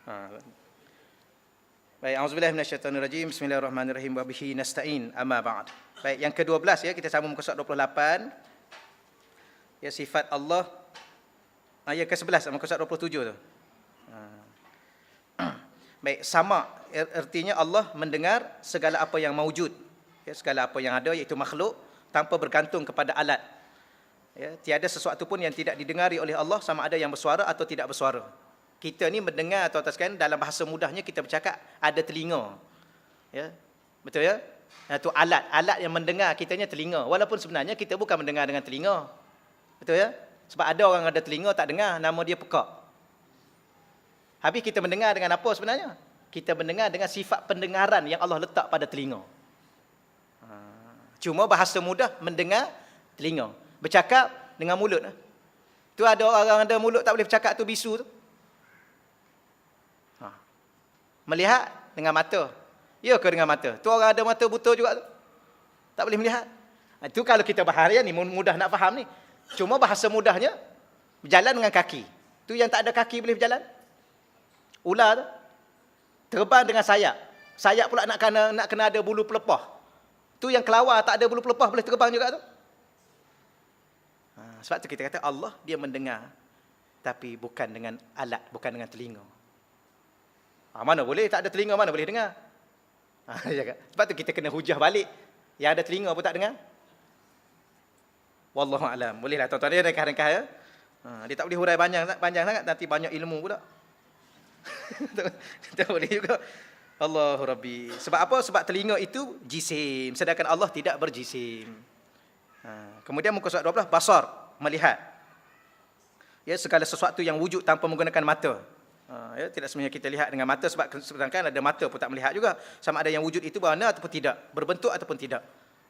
Ha. Baik, auzubillahi minasyaitonirrajim. Bismillahirrahmanirrahim. Wa bihi nasta'in. Amma ba'd. Baik, yang ke-12 ya, kita sambung muka surat 28. Ya, sifat Allah. Ayat ke-11 muka surat 27 tu. Baik, sama artinya Allah mendengar segala apa yang maujud. Ya, segala apa yang ada iaitu makhluk tanpa bergantung kepada alat. Ya, tiada sesuatu pun yang tidak didengari oleh Allah sama ada yang bersuara atau tidak bersuara. Kita ni mendengar atau sekalian, dalam bahasa mudahnya kita bercakap ada telinga. Ya. Betul ya? Itu alat yang mendengar kitanya telinga. Walaupun sebenarnya kita bukan mendengar dengan telinga. Betul ya? Sebab ada orang ada telinga tak dengar, nama dia pekak. Habis kita mendengar dengan apa sebenarnya? Kita mendengar dengan sifat pendengaran yang Allah letak pada telinga. Cuma bahasa mudah mendengar telinga. Bercakap dengan mulut. Tu ada orang ada mulut tak boleh bercakap tu bisu tu. Melihat dengan mata. Ya ke dengan mata? Tu orang ada mata buta juga tu. Tak boleh melihat. Itu kalau kita bahasa ni mudah nak faham ni. Cuma bahasa mudahnya berjalan dengan kaki. Tu yang tak ada kaki boleh berjalan. Ular tu terbang dengan sayap. Sayap pula nak kena ada bulu pelepah. Tu yang kelawar tak ada bulu pelepah boleh terbang juga tu. Sebab tu kita kata Allah dia mendengar tapi bukan dengan alat, bukan dengan telinga. Mana boleh tak ada telinga, mana boleh dengar? Sebab tu kita kena hujah balik. Yang ada telinga pun tak dengar. Wallahu a'lam. Bolehlah tuan-tuan dia ringkas-ringkas ya. Dia tak boleh hurai panjang sangat nanti banyak ilmu pula. Tak boleh juga. Allahu Rabbi. Sebab apa? Sebab telinga itu jisim, sedangkan Allah tidak berjisim. Kemudian muka surat 12, basar, melihat. Ya, segala sesuatu yang wujud tanpa menggunakan mata. Ya, tidak semuanya kita lihat dengan mata, sebab sedangkan ada mata pun tak melihat juga. Sama ada yang wujud itu berwarna ataupun tidak, berbentuk ataupun tidak.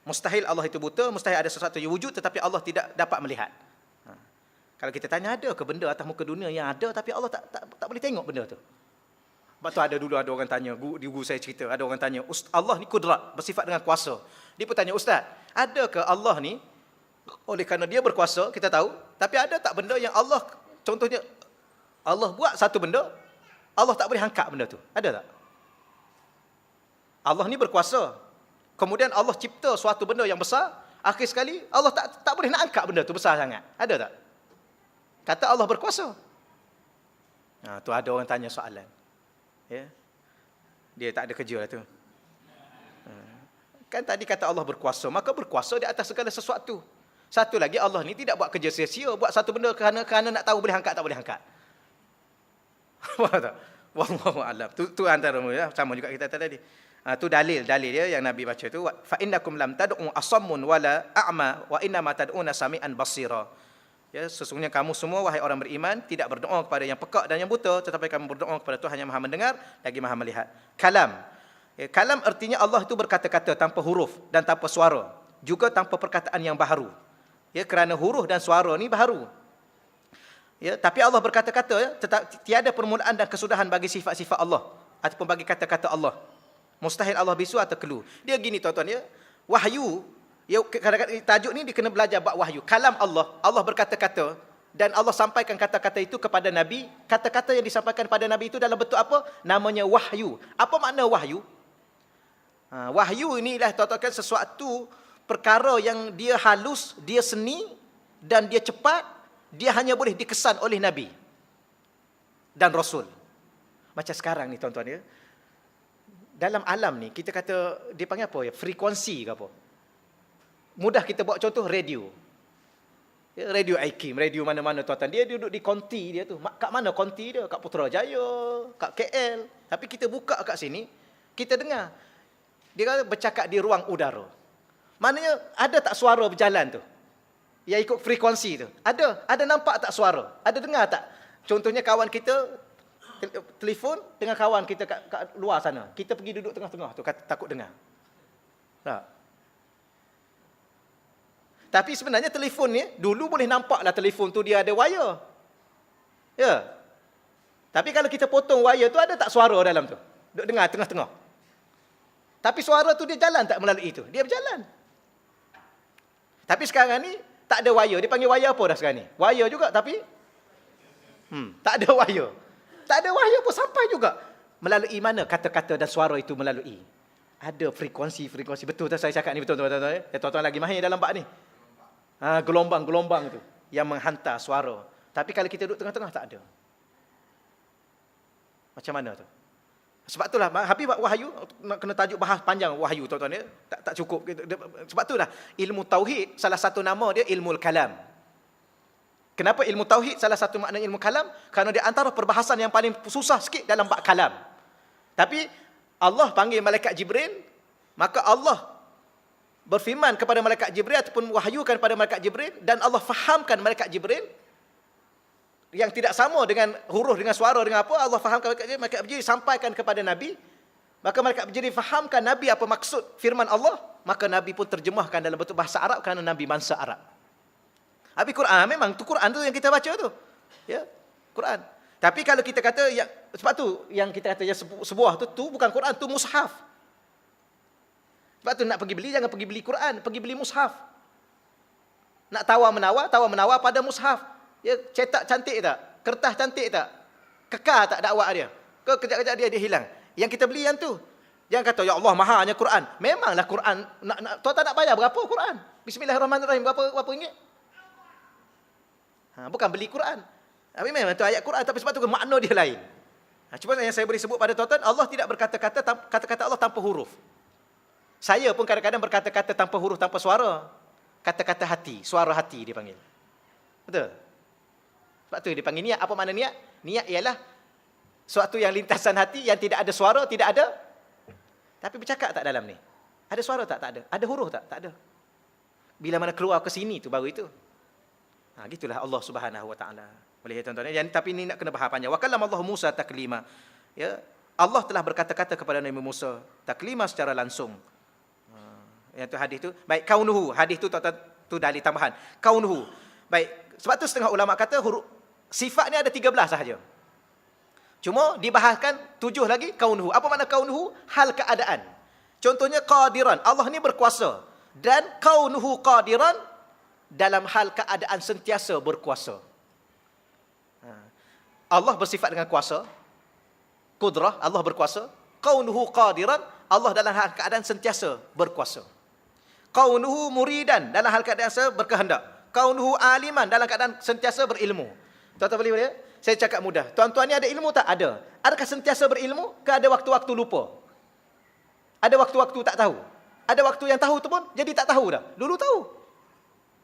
Mustahil Allah itu buta, mustahil ada sesuatu yang wujud tetapi Allah tidak dapat melihat. Kalau kita tanya ada ke benda atas muka dunia yang ada tapi Allah tak boleh tengok benda tu. Sebab tu ada orang tanya, guru saya cerita, ada orang tanya, Allah ni kudrat, bersifat dengan kuasa. Dia pun tanya, Ustaz, adakah Allah ni, oleh kerana dia berkuasa, kita tahu, tapi ada tak benda yang Allah, contohnya, Allah buat satu benda, Allah tak boleh angkat benda tu. Ada tak? Allah ni berkuasa. Kemudian Allah cipta suatu benda yang besar, akhir sekali Allah tak boleh nak angkat benda tu besar sangat. Ada tak? Kata Allah berkuasa. Tu ada orang tanya soalan. Ya. Dia tak ada kerja lah tu. Kan tadi kata Allah berkuasa, maka berkuasa di atas segala sesuatu. Satu lagi, Allah ni tidak buat kerja sia-sia, buat satu benda kerana nak tahu boleh angkat tak boleh angkat. Faham tak? Wallahu a'lam. Tu antara ya, sama juga kita tadi. Tu dalil dia yang Nabi baca tu, fa innakum lam tad'u asammun wala a'ma wa inna ma tad'una sami'an basira. Ya, sesungguhnya kamu semua wahai orang beriman tidak berdoa kepada yang pekak dan yang buta, tetapi kamu berdoa kepada Tuhan yang Maha mendengar lagi Maha melihat. Kalam. Ya, kalam artinya Allah itu berkata-kata tanpa huruf dan tanpa suara, juga tanpa perkataan yang baharu. Ya, kerana huruf dan suara ni baharu. Ya, tapi Allah berkata-kata ya, tiada permulaan dan kesudahan bagi sifat-sifat Allah ataupun bagi kata-kata Allah. Mustahil Allah bisu atau kelu. Dia gini tuan-tuan ya. Wahyu, ya, kadang-kadang tajuk ni dia kena belajar bab wahyu. Kalam Allah berkata-kata dan Allah sampaikan kata-kata itu kepada Nabi. Kata-kata yang disampaikan kepada Nabi itu dalam bentuk apa? Namanya wahyu. Apa makna wahyu? Wahyu inilah tuan-tuan kan sesuatu perkara yang dia halus, dia seni dan dia cepat, dia hanya boleh dikesan oleh Nabi dan Rasul. Macam sekarang ni tuan-tuan ya. Dalam alam ni kita kata dia panggil apa ya? Frekuensi ke apa? Mudah kita buat contoh radio. Ya, radio IKIM, radio mana-mana tuan-tuan. Dia duduk di konti dia tu. Kat mana konti dia? Kat Putrajaya, kat KL. Tapi kita buka kat sini, kita dengar. Dia kata bercakap di ruang udara. Maknanya ada tak suara berjalan tu? Yang ikut frekuensi tu. Ada nampak tak suara? Ada dengar tak? Contohnya kawan kita telefon dengan kawan kita kat luar sana. Kita pergi duduk tengah-tengah tu, takut dengar. Tak? Tapi sebenarnya telefon ni, dulu boleh nampaklah telefon tu dia ada wire. Ya. Tapi kalau kita potong wire tu, ada tak suara dalam tu? Duduk dengar tengah-tengah. Tapi suara tu dia jalan tak melalui itu? Dia berjalan. Tapi sekarang ni, tak ada wire. Dia panggil wire apa dah sekarang ni? Wire juga tapi tak ada wire. Tak ada wahyu pun sampai juga. Melalui mana kata-kata dan suara itu melalui? Ada frekuensi-frekuensi. Betul tak saya cakap ni? Betul tuan-tuan? Tuan-tuan lagi mahir dalam bab ni. Gelombang-gelombang tu yang menghantar suara. Tapi kalau kita duduk tengah-tengah, tak ada. Macam mana tu? Sebab itulah habis wahyu nak kena tajuk bahas panjang wahyu tuan-tuan ya. Tak cukup. Sebab itulah ilmu tauhid salah satu nama dia ilmu kalam. Kenapa ilmu tauhid salah satu makna ilmu kalam? Kerana dia antara perbahasan yang paling susah sikit dalam bab kalam. Tapi Allah panggil malaikat Jibril, maka Allah berfirman kepada malaikat Jibril ataupun wahyukan kepada malaikat Jibril dan Allah fahamkan malaikat Jibril yang tidak sama dengan huruf, dengan suara, dengan apa, Allah fahamkan malaikat Jibril sampaikan kepada Nabi, maka malaikat Jibril fahamkan Nabi apa maksud firman Allah, maka Nabi pun terjemahkan dalam bentuk bahasa Arab kerana Nabi bangsa Arab. Habis Quran, memang tu Quran tu yang kita baca tu. Ya, Quran. Tapi kalau kita kata, sebab tu yang kita kata yang sebuah tu bukan Quran, tu mushaf. Sebab tu nak pergi beli, jangan pergi beli Quran, pergi beli mushaf. Nak tawar-menawar pada mushaf. Ya, cetak cantik tak? Kertas cantik tak? Kekal tak dakwah dia? Kejap-kejap dia hilang. Yang kita beli yang tu. Jangan kata, ya Allah, mahalnya Quran. Memanglah Quran. Tuan-tuan nak bayar berapa Quran? Bismillahirrahmanirrahim. Berapa ringgit? Bukan beli Quran. Tapi memang itu ayat Quran. Tapi sebab tu makna dia lain. Cuma yang saya boleh sebut pada tuan-tuan, Allah tidak berkata-kata, kata-kata Allah tanpa huruf. Saya pun kadang-kadang berkata-kata tanpa huruf, tanpa suara. Kata-kata hati. Suara hati dia panggil. Betul? Sebab tu dia panggil niat. Apa makna niat? Niat ialah suatu yang lintasan hati yang tidak ada suara, tidak ada. Tapi bercakap tak dalam ni? Ada suara tak? Tak ada. Ada huruf tak? Tak ada. Bila mana keluar ke sini tu baru itu. Gitulah Allah Subhanahu Wa Taala. Boleh ya tuan-tuan? Tapi ini nak kena bahas panjang. Wa kallama Allah Musa taklima. Ya, Allah telah berkata-kata kepada Nabi Musa taklima secara langsung. Yang tu hadis tu. Baik, kaunuhu. Hadis tu tuan-tuan tu dalil tambahan. Kaunuhu. Baik, sebab tu setengah ulama kata huruf sifat ni ada 13 sahaja. Cuma dibahaskan 7 lagi kaunuhu. Apa makna kaunuhu? Hal keadaan. Contohnya qadiran. Allah ni berkuasa. Dan kaunuhu qadiran dalam hal keadaan sentiasa berkuasa. Allah bersifat dengan kuasa. Kudrah, Allah berkuasa. Kaunuhu qadiran, Allah dalam hal keadaan sentiasa berkuasa. Kaunuhu muridan, dalam hal keadaan sentiasa berkehendak. Kaunuhu aliman, dalam keadaan sentiasa berilmu. Tuan-tuan boleh? Saya cakap mudah. Tuan-tuan ni ada ilmu tak? Ada. Adakah sentiasa berilmu? Ke ada waktu-waktu lupa? Ada waktu-waktu tak tahu? Ada waktu yang tahu tu pun jadi tak tahu dah. Dulu tahu.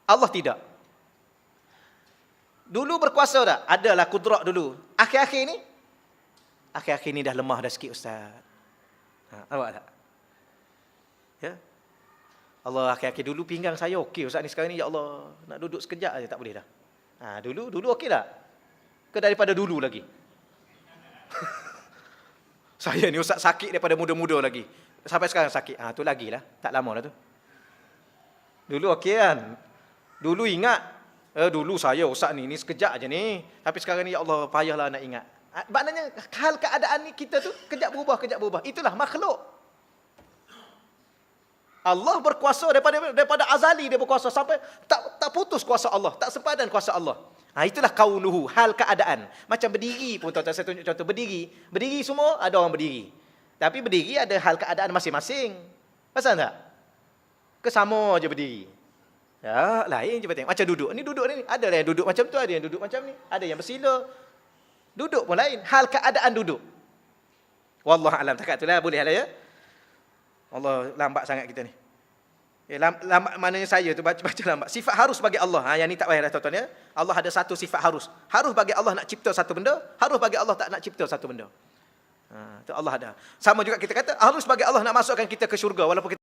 Allah tidak. Dulu berkuasa tak? Adalah kudrat dulu. Akhir-akhir ni? Akhir-akhir ni dah lemah dah sikit Ustaz. Nampak tak? Ya? Allah, akhir-akhir dulu pinggang saya okey Ustaz ni, sekarang ni ya Allah nak duduk sekejap aja tak boleh dah. Dulu okey tak? Ke daripada dulu lagi? Saya ni Ustaz sakit daripada muda-muda lagi. Sampai sekarang sakit. Tu lagilah, tak lama dah tu. Dulu okey kan? Dulu ingat, dulu saya Ustaz ni sekejap aja ni. Tapi sekarang ni ya Allah payahlah nak ingat. Maknanya hal keadaan ni kita tu kejap berubah. Itulah makhluk. Allah berkuasa daripada azali, dia berkuasa sampai tak putus kuasa Allah, tak sepadan kuasa Allah. Itulah kaunuhu, hal keadaan. Macam berdiri pun tuan-tuan, saya tunjuk contoh berdiri. Berdiri semua ada orang berdiri. Tapi berdiri ada hal keadaan masing-masing. Pasal tak? Kesama aja berdiri. Ya, lain je tengok. Macam duduk. Ni duduk ni, ada yang duduk macam tu, ada yang duduk macam ni, ada yang bersila. Duduk pun lain, hal keadaan duduk. Wallahu alam, takat itulah boleh lah ya. Allah lambat sangat kita ni. Lambat maknanya saya tu baca lambat. Sifat harus bagi Allah. Yang ni tak payah dah tuan-tuan ya. Allah ada satu sifat harus. Harus bagi Allah nak cipta satu benda, harus bagi Allah tak nak cipta satu benda. Itu Allah ada. Sama juga kita kata harus bagi Allah nak masukkan kita ke syurga walaupun kita